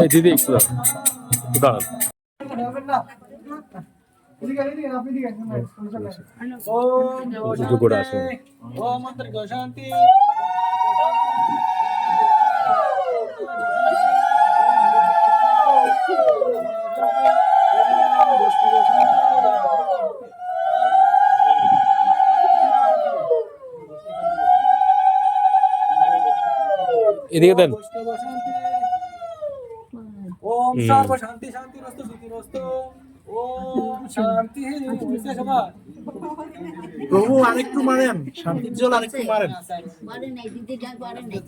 এই দিদি একটু দাঁড়ান। করে আসুন। শান্তি এদিকে দেন। ওম সর্ব শান্তি শান্তিরস্তু শান্তিরস্তু ওম শান্তি হইছে সবার। প্রভু আরেকটু মারেন, শান্তির জল আরেকটু মারেন। মারে নাই দিদি ডাক মারে নাই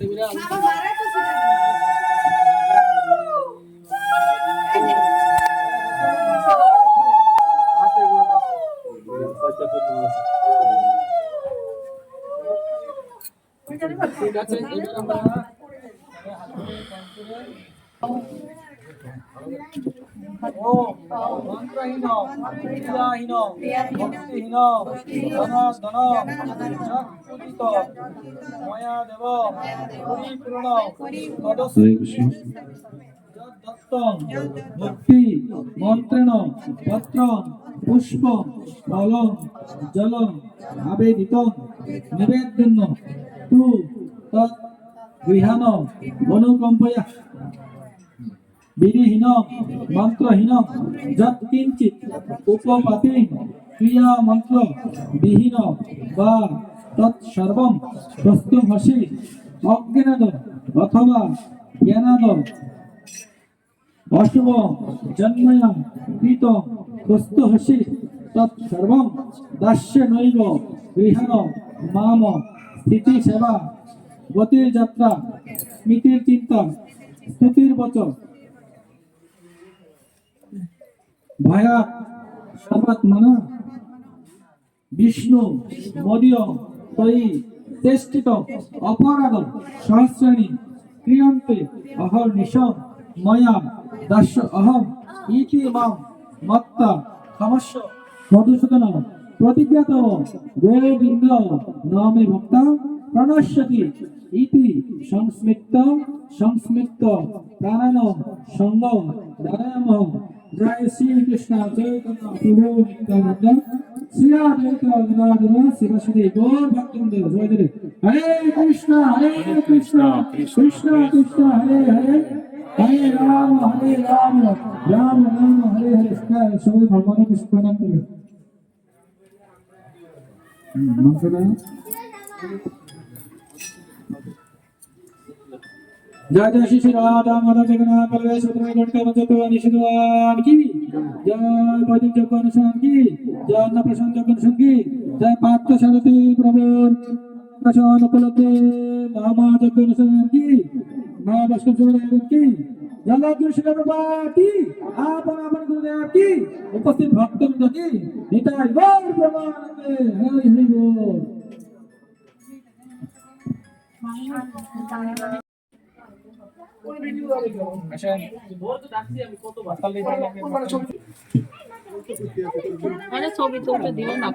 ঠিক আছে এবার আমরা মন্ত্রহীন ক্রিয়াহীন ভক্তিহীন ধন পূজিত ময়া দেব পরিপূর্ণ দত্তং ভক্তি মন্ত্রেণ পত্র পুষ্প ফলং জলং আবেদিতং নিবেদ্যন্য তু তৎ গৃহাণ অনুকম্পয়া বিধিহীন মন্ত্রহীন যৎ কিঞ্চিৎ উপপাতি ক্রিয়া মন্ত্র বিহীন বা তৎসর্বং বস্তুমসি অজ্ঞানাদ অথবা জ্ঞানাদ অশুভ জন্ময়া কৃত বস্তুহসি তৎসর্বং দাস্য নৈব গৃহাণ মাম স্থিতি সেবা গতির যাত্রা স্মৃতির চিন্তা স্তুতির বচন ভয়া সর্বাত্মনা বিষ্ণু মদীয় তয়ি চেষ্টিত অপরাধ সহস্রাণী ক্রিয়ন্তে অহর্নিশং ময়া দাস্য অহম ইতি মাম মত্তা ক্ষমস্য মধুসূদন প্রতিজ্ঞাত গোবিন্দ নামে ভক্তা প্রণশ্যতি ইতি সংস্মৃত প্রাণান সঙ্গ দারায়ামহ। জয় শ্রী কৃষ্ণ চৈতন্য প্রভু নিত্যানন্দ শ্রী অদ্বৈত গদাধর শিবশ্রী গৌর ভক্তবৃন্দ। জয় জয় হরে কৃষ্ণ কৃষ্ণ কৃষ্ণ হরে হরে হরে রাম রাম রাম হরে হরে। সবাই ভগবানের কৃষ্ণ নাম করবে। जय जय श्री राधा माधव जगन्नाथ बलदेव सुभद्रा गणपति मंजोत्सव निषेधवान की जय वैदिक यज्ञ अनुष्ठान की जय अन्न प्रसाद यज्ञ अनुष्ठान की जय पार्थ सारथी प्रभु प्रसाद उपलब्धि महामा यज्ञ अनुष्ठान की महा वैष्णव समुदाय की जगत गुरु श्री प्रभुपाद की आपन आपन गुरुदेव की उपस्थित भक्तवृंद की निताय गौर प्रेमानंदे हरि हरि बोल। ছবি তুলতে দিল না।